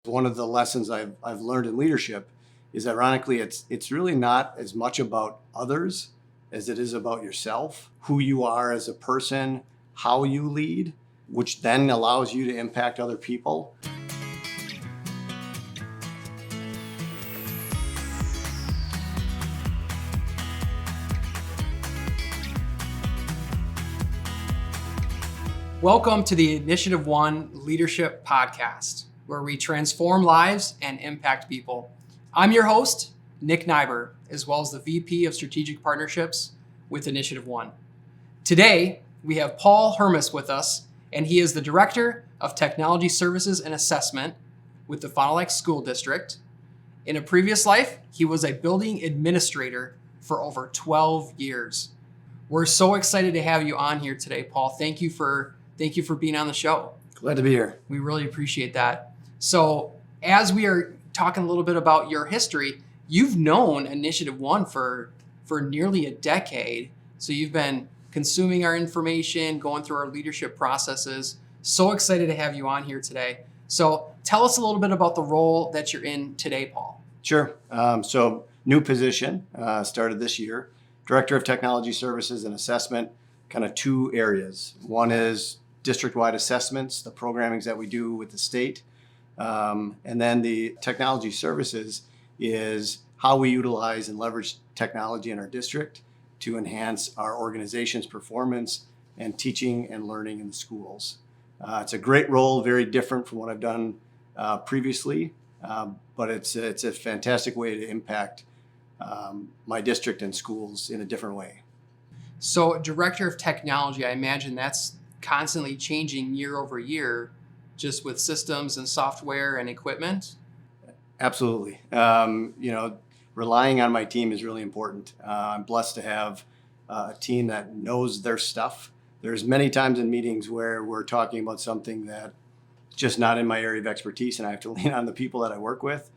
One of the lessons I've learned in leadership is, ironically, it's really not as much about others as it is about yourself, who you are as a person, how you lead, which then allows you to impact other people. Welcome to the InitiativeOne Leadership Podcast, where we transform lives and impact people. I'm your host, Nighbor, as well as the VP of Strategic Partnerships with InitiativeOne. Today, we have Paul Hermes with us, and he is the Director of Technology Services and Assessment with the Fond du Lac School District. In a previous life, he was a building administrator for over 12 years. We're so excited to have you on here today, Paul. Thank you for being on the show. Glad to be here. We really appreciate that. So as we are talking a little bit about your history, you've known InitiativeOne for nearly a decade. So you've been consuming our information, going through our leadership processes. So excited to have you on here today. So tell us a little bit about the role that you're in today, Paul. Sure. So new position, started this year. Director of Technology Services and Assessment, kind of two areas. One is district-wide assessments, the programmings that we do with the state. And then the technology services is how we utilize and leverage technology in our district to enhance our organization's performance and teaching and learning in the schools. It's a great role, very different from what I've done previously, but it's a fantastic way to impact my district and schools in a different way. So Director of Technology, I imagine that's constantly changing year over year, just with systems and software and equipment? Absolutely. Relying on my team is really important. I'm blessed to have a team that knows their stuff. There's many times in meetings where we're talking about something that's just not in my area of expertise, and I have to lean on the people that I work with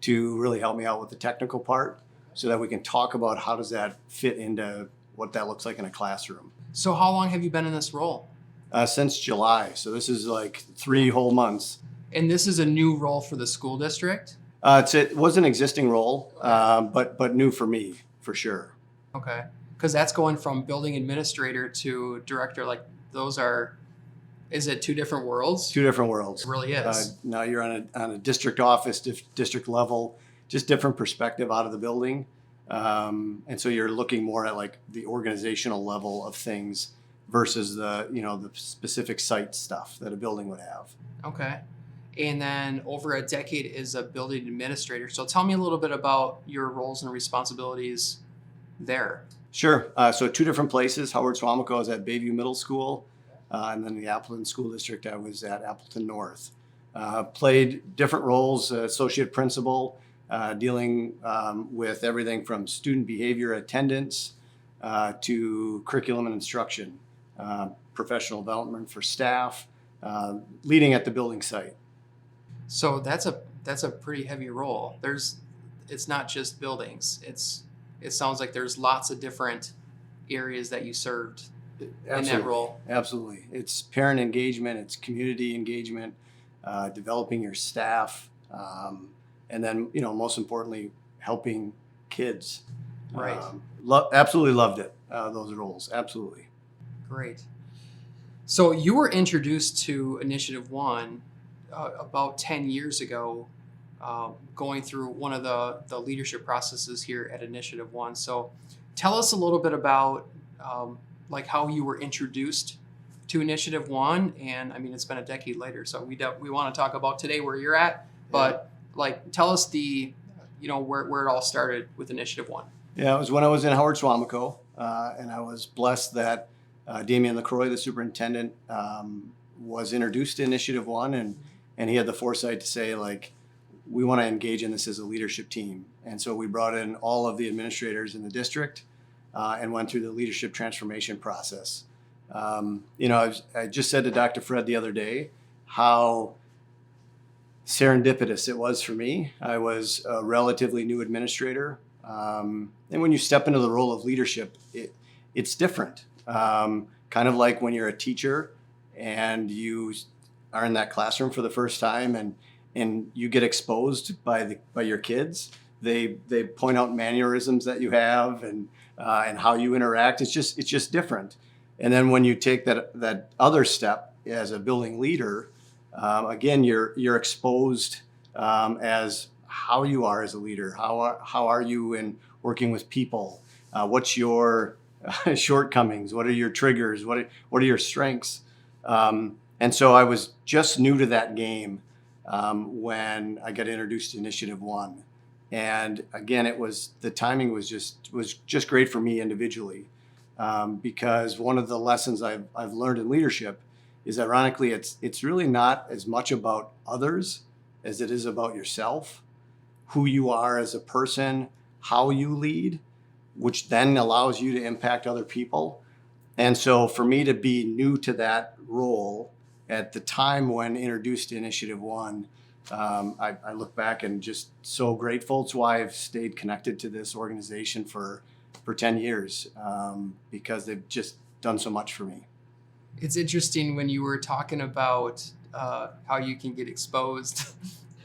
to really help me out with the technical part so that we can talk about how does that fit into what that looks like in a classroom. So how long have you been in this role? Since July. So this is like 3 whole months. And this is a new role for the school district? It was an existing role, but new for me, for sure. Okay. Because that's going from building administrator to director. Like is it two different worlds? Two different worlds. It really is. Now you're on a district office, district level, just different perspective out of the building. And so you're looking more at like the organizational level of things versus the specific site stuff that a building would have. Okay. And then over a decade as a building administrator. So tell me a little bit about your roles and responsibilities there. Sure. So 2 different places. Howard Swamico was at Bayview Middle School, and then the Appleton School District, I was at Appleton North. Played different roles, associate principal, dealing with everything from student behavior, attendance, to curriculum and instruction, professional development for staff, leading at the building site. So that's a pretty heavy role. It's not just buildings. It sounds like there's lots of different areas that you served in that role. Absolutely. It's parent engagement, it's community engagement, developing your staff, and then, most importantly, helping kids. Right. Absolutely loved it, those roles. Absolutely. Great. So you were introduced to InitiativeOne about 10 years ago, going through one of the leadership processes here at InitiativeOne. So tell us a little bit about how you were introduced to InitiativeOne. And I mean, it's been a decade later, so we want to talk about today where you're at, but tell us where it all started with InitiativeOne. Yeah, it was when I was in Howard Swamico, and I was blessed that Damian LaCroix, the superintendent, was introduced to InitiativeOne, and he had the foresight to say, we want to engage in this as a leadership team. And so we brought in all of the administrators in the district and went through the leadership transformation process. I just said to Dr. Fred the other day how serendipitous it was for me. I was a relatively new administrator. And when you step into the role of leadership, it's different. Kind of like when you're a teacher and you are in that classroom for the first time and you get exposed by your kids. They point out mannerisms that you have and how you interact. It's just different. And then when you take that other step as a building leader, again, you're exposed as how you are as a leader. How are you in working with people? What's your shortcomings? What are your triggers? What are your strengths? And so I was just new to that game when I got introduced to InitiativeOne. And again, the timing was just great for me individually, because one of the lessons I've learned in leadership is, ironically, it's really not as much about others as it is about yourself, who you are as a person, how you lead, which then allows you to impact other people. And so for me to be new to that role at the time when introduced to InitiativeOne, I look back and just so grateful. It's why I've stayed connected to this organization for 10 years, because they've just done so much for me. It's interesting when you were talking about how you can get exposed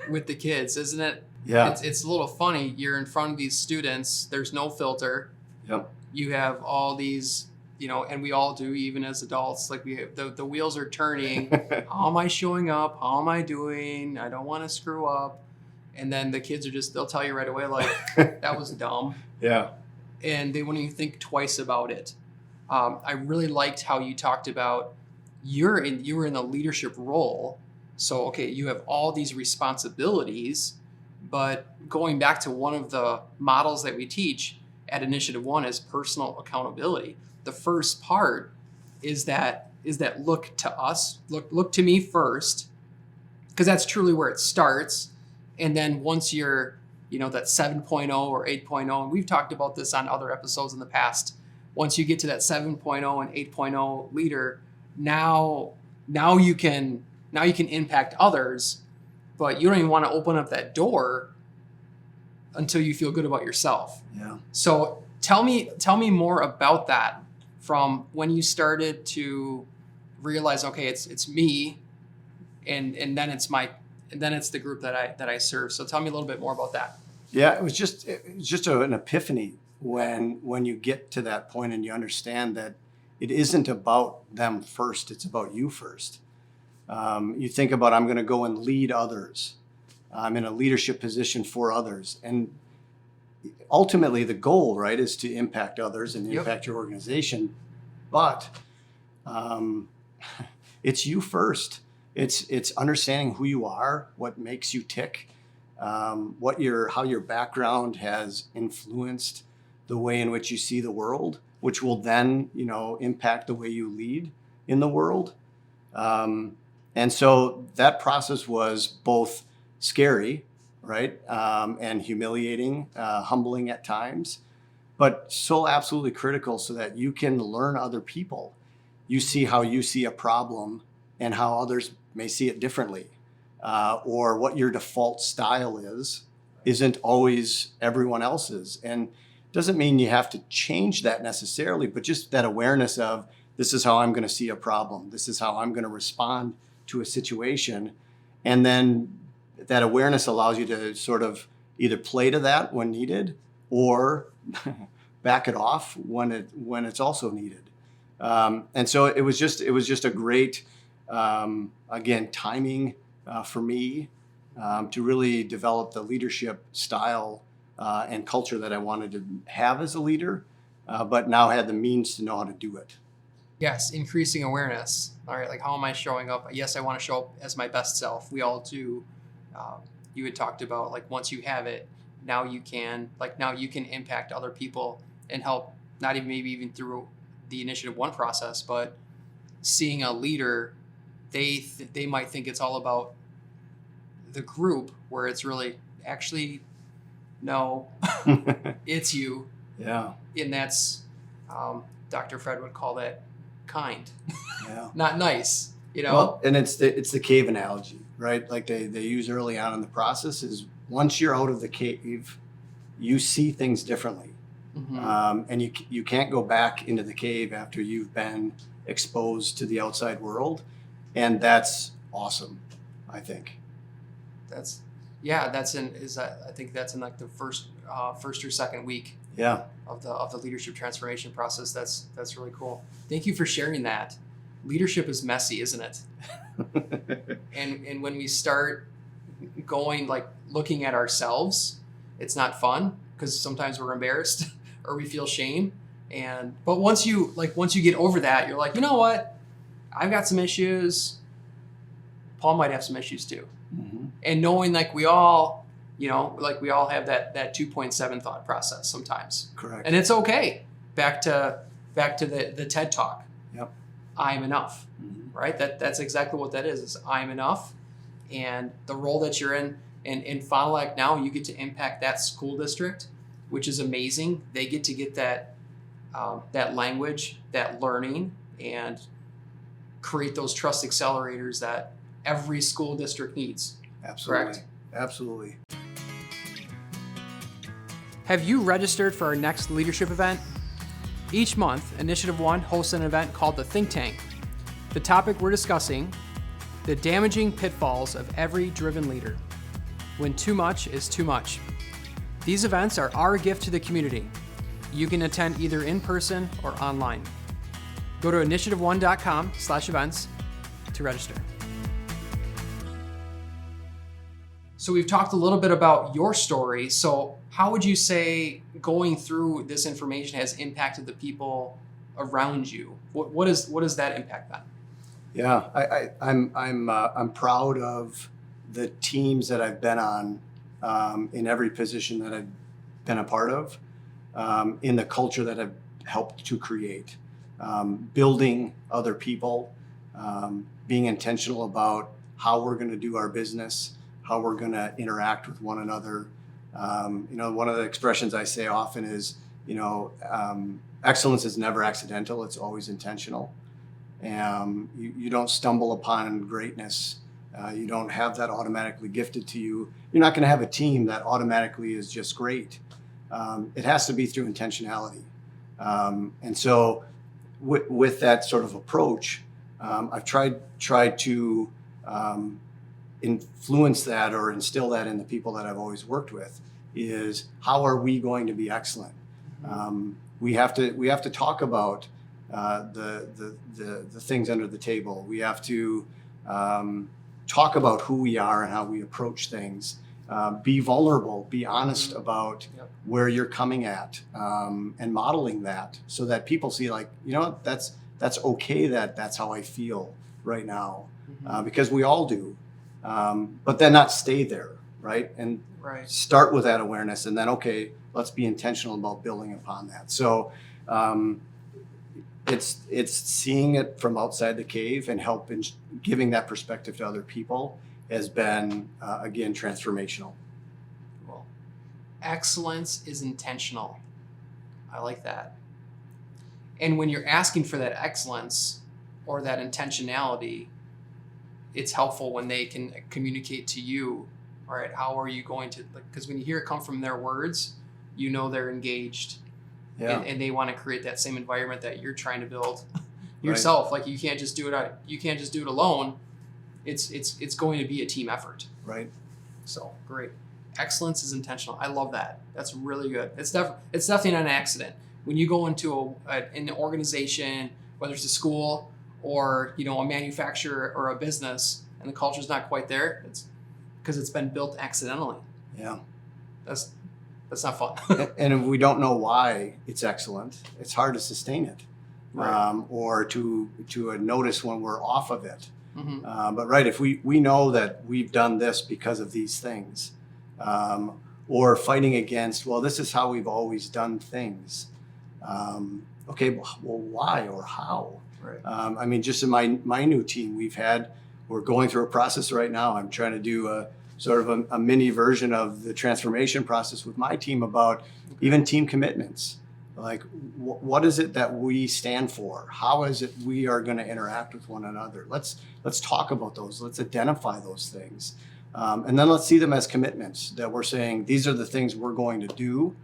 with the kids, isn't it? Yeah. It's a little funny. You're in front of these students. There's no filter. Yep. You have all these, and we all do, even as adults, like we have the wheels are turning. How am I showing up? How am I doing? I don't want to screw up. And then the kids they'll tell you right away, like, that was dumb. Yeah. And they won't even think twice about it. I really liked how you talked about you were in a leadership role. So, okay, you have all these responsibilities, but going back to one of the models that we teach at InitiativeOne is personal accountability. The first part is that look to us, look to me first, because that's truly where it starts. And then once you're, that 7.0 or 8.0, and we've talked about this on other episodes in the past, once you get to that 7.0 and 8.0 leader, now you can impact others, but you don't even want to open up that door until you feel good about yourself. Yeah. So tell me more about that, from when you started to realize, okay, it's me, and then it's the group that I serve. So tell me a little bit more about that. Yeah, it was just an epiphany when you get to that point and you understand that it isn't about them first, it's about you first. You think about, I'm going to go and lead others. I'm in a leadership position for others. And ultimately the goal, right, is to impact others and impact your organization. But it's you first. It's understanding who you are, what makes you tick, how your background has influenced the way in which you see the world, which will then, impact the way you lead in the world. And so that process was both scary, right, and humiliating, humbling at times, but so absolutely critical so that you can learn other people. You see how you see a problem and how others may see it differently, or what your default style isn't always everyone else's. And doesn't mean you have to change that necessarily, but just that awareness of, this is how I'm going to see a problem. This is how I'm going to respond to a situation. And then that awareness allows you to sort of either play to that when needed or back it off when it's also needed. And so it was just a great, again, timing for me to really develop the leadership style and culture that I wanted to have as a leader, but now had the means to know how to do it. Yes, increasing awareness. All right, like, how am I showing up? Yes, I want to show up as my best self. We all do. You had talked about, like, once you have it, now you can impact other people and help, not even maybe even through the InitiativeOne process, but seeing a leader, they might think it's all about the group, where it's really actually, no, it's you. Yeah. And that's, Dr. Fred would call that kind, Yeah. not nice, Well, and it's the cave analogy, right? Like they use early on in the process is, once you're out of the cave, you see things differently. Mm-hmm. And you can't go back into the cave after you've been exposed to the outside world. And that's awesome, I think. I think that's in like the first or second week Yeah. of the leadership transformation process. That's really cool. Thank you for sharing that. Leadership is messy, isn't it? And when we start going, like, looking at ourselves, it's not fun because sometimes we're embarrassed or we feel shame. But once you get over that, you're like, you know what? I've got some issues. Paul might have some issues too. Mm-hmm. And knowing like we all have that 2.7 thought process sometimes. Correct. And it's okay. Back to the TED Talk. Yep. I am enough. Mm-hmm. Right? That's exactly what that is I am enough. And the role that you're in Fond du Lac now, you get to impact that school district, which is amazing. They get to get that language, that learning, and create those trust accelerators that every school district needs. Absolutely. Correct? Absolutely. Have you registered for our next leadership event? Each month, InitiativeOne hosts an event called the Think Tank. The topic we're discussing: the damaging pitfalls of every driven leader. When too much is too much. These events are our gift to the community. You can attend either in person or online. Go to initiativeone.com/events to register. So we've talked a little bit about your story. So how would you say going through this information has impacted the people around you? What is that impact then? Yeah, I'm proud of the teams that I've been on in every position that I've been a part of, in the culture that I've helped to create, building other people, being intentional about how we're going to do our business, how we're going to interact with one another. One of the expressions I say often is, excellence is never accidental. It's always intentional. You don't stumble upon greatness. You don't have that automatically gifted to you. You're not going to have a team that automatically is just great. It has to be through intentionality. And so with that sort of approach, I've tried to influence that or instill that in the people that I've always worked with, is how are we going to be excellent? We have to talk about the things under the table. We have to talk about who we are and how we approach things. Be vulnerable, be honest about where you're coming at, and modeling that so that people see, like, that's okay, that's how I feel right now, because we all do. But then not stay there, right? And start with that awareness, and then, okay, let's be intentional about building upon that. So it's seeing it from outside the cave and help in giving that perspective to other people has been, again, transformational. Well, excellence is intentional. I like that. And when you're asking for that excellence or that intentionality, it's helpful when they can communicate to you, all right, how are you going to, because when you hear it come from their words, they're engaged. Yeah. And they want to create that same environment that you're trying to build yourself. Right. Like you can't just do it alone. It's going to be a team effort. Right. So great. Excellence is intentional. I love that. That's really good. It's definitely not an accident. When you go into an organization, whether it's a school or a manufacturer or a business, and the culture's not quite there, it's because it's been built accidentally. Yeah. That's not fun. And if we don't know why it's excellent, it's hard to sustain it, right. Or to notice when we're off of it. Mm-hmm. But if we know that we've done this because of these things, or fighting against, well, this is how we've always done things. Okay, well, why or how? Right. Just in my new team, we're going through a process right now. I'm trying to do a sort of a mini version of the transformation process with my team about even team commitments. Like, what is it that we stand for? How is it we are going to interact with one another? Let's talk about those. Let's identify those things. And then let's see them as commitments that we're saying, these are the things we're going to do.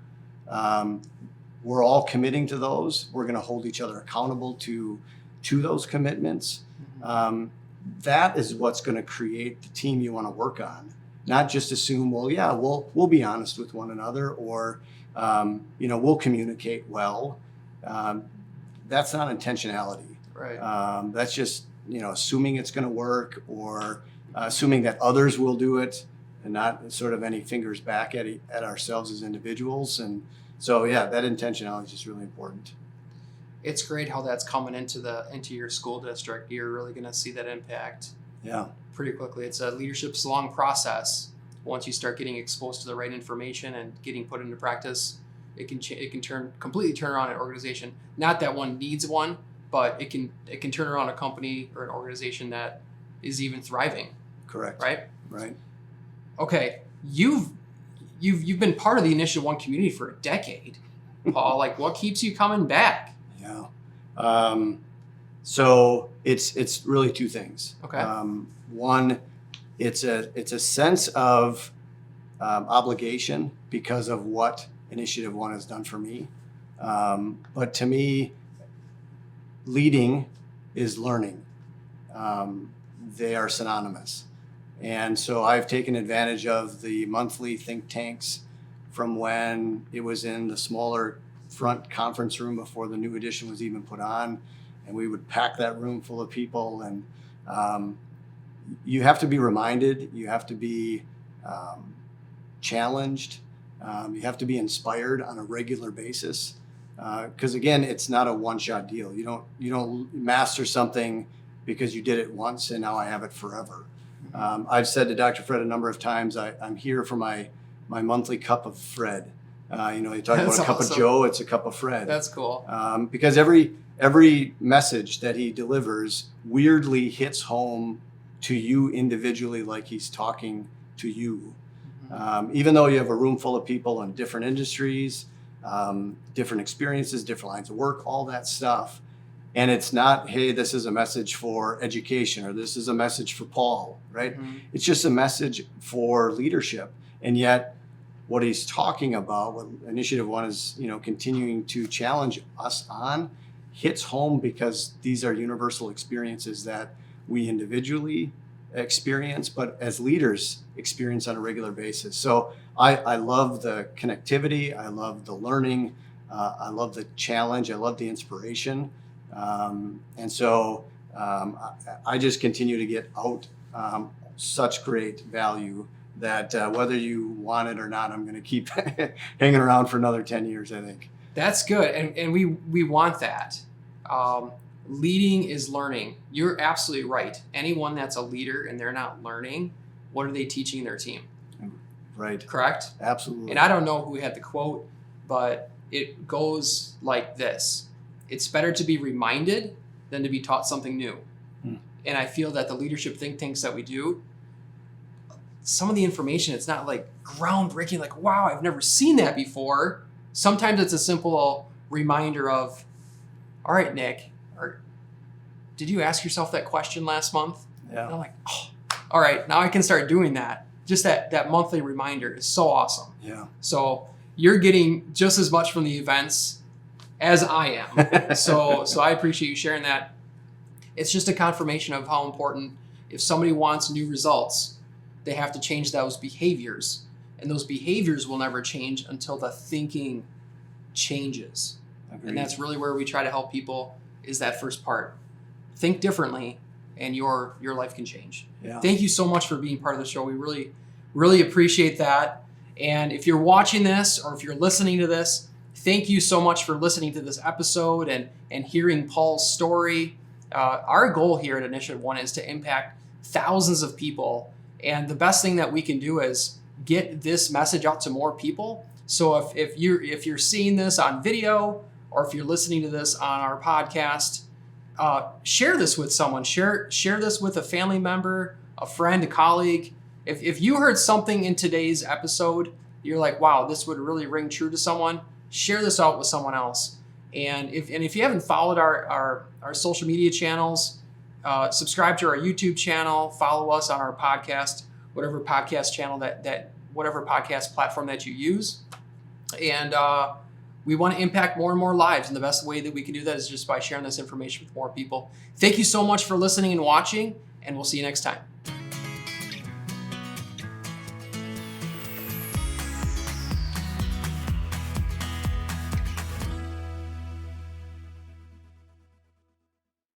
We're all committing to those. We're going to hold each other accountable to those commitments. That is what's going to create the team you want to work on. not just assume, well, yeah, we'll be honest with one another, or we'll communicate well. That's not intentionality. Right. That's just assuming it's going to work, or assuming that others will do it, and not sort of any fingers back at ourselves as individuals. And so, yeah, that intentionality is just really important. It's great how that's coming into your school district. You're really going to see that impact. Yeah. Pretty quickly. It's a leadership's long process. Once you start getting exposed to the right information and getting put into practice, it can completely turn around an organization. Not that one needs one, but it can turn around a company or an organization that is even thriving. Correct. Right. Okay, you've been part of the InitiativeOne community for a decade, Paul. Like, what keeps you coming back? Yeah. So it's really two things. Okay. One, it's a sense of obligation because of what InitiativeOne has done for me. But to me, leading is learning. They are synonymous. And so I've taken advantage of the monthly think tanks from when it was in the smaller front conference room before the new edition was even put on. And we would pack that room full of people. And you have to be reminded, you have to be challenged, you have to be inspired on a regular basis. Because again, it's not a one-shot deal. You don't master something because you did it once and now I have it forever. I've said to Dr. Fred a number of times, I'm here for my monthly cup of Fred. You talk That's about a cup awesome. of Joe, it's a cup of Fred. That's cool. Because every message that he delivers weirdly hits home to you individually, like he's talking to you. Even though you have a room full of people in different industries, different experiences, different lines of work, all that stuff. And it's not, hey, this is a message for education, or this is a message for Paul, right? Mm-hmm. It's just a message for leadership. And yet what he's talking about, what InitiativeOne is, continuing to challenge us on, hits home because these are universal experiences that we individually experience, but as leaders experience on a regular basis. So I love the connectivity. I love the learning. I love the challenge. I love the inspiration. And so I just continue to get out such great value that whether you want it or not, I'm going to keep hanging around for another 10 years, I think. That's good. And we want that. Leading is learning. You're absolutely right. Anyone that's a leader and they're not learning, what are they teaching their team? Right. Correct? Absolutely. And I don't know who had the quote, but it goes like this. It's better to be reminded than to be taught something new. And I feel that the leadership think tanks that we do, some of the information, it's not like groundbreaking, like, wow, I've never seen that before. Sometimes it's a simple reminder of, all right, Nick, or did you ask yourself that question last month? Yeah. And I'm like, oh, all right, now I can start doing that. Just that monthly reminder is so awesome. Yeah. So you're getting just as much from the events as I am. So I appreciate you sharing that. It's just a confirmation of how important, if somebody wants new results, they have to change those behaviors. And those behaviors will never change until the thinking changes. Agreed. And that's really where we try to help people, is that first part. Think differently and your life can change. Yeah. Thank you so much for being part of the show. We really, really appreciate that. And if you're watching this or if you're listening to this, thank you so much for listening to this episode and hearing Paul's story. Our goal here at InitiativeOne is to impact thousands of people. And the best thing that we can do is get this message out to more people. So if you're seeing this on video or if you're listening to this on our podcast, share this with someone. Share this with a family member, a friend, a colleague. If you heard something in today's episode, you're like, wow, this would really ring true to someone, share this out with someone else. And if you haven't followed our social media channels, subscribe to our YouTube channel, follow us on our podcast, whatever podcast channel whatever podcast platform that you use. And we want to impact more and more lives. And the best way that we can do that is just by sharing this information with more people. Thank you so much for listening and watching, and we'll see you next time.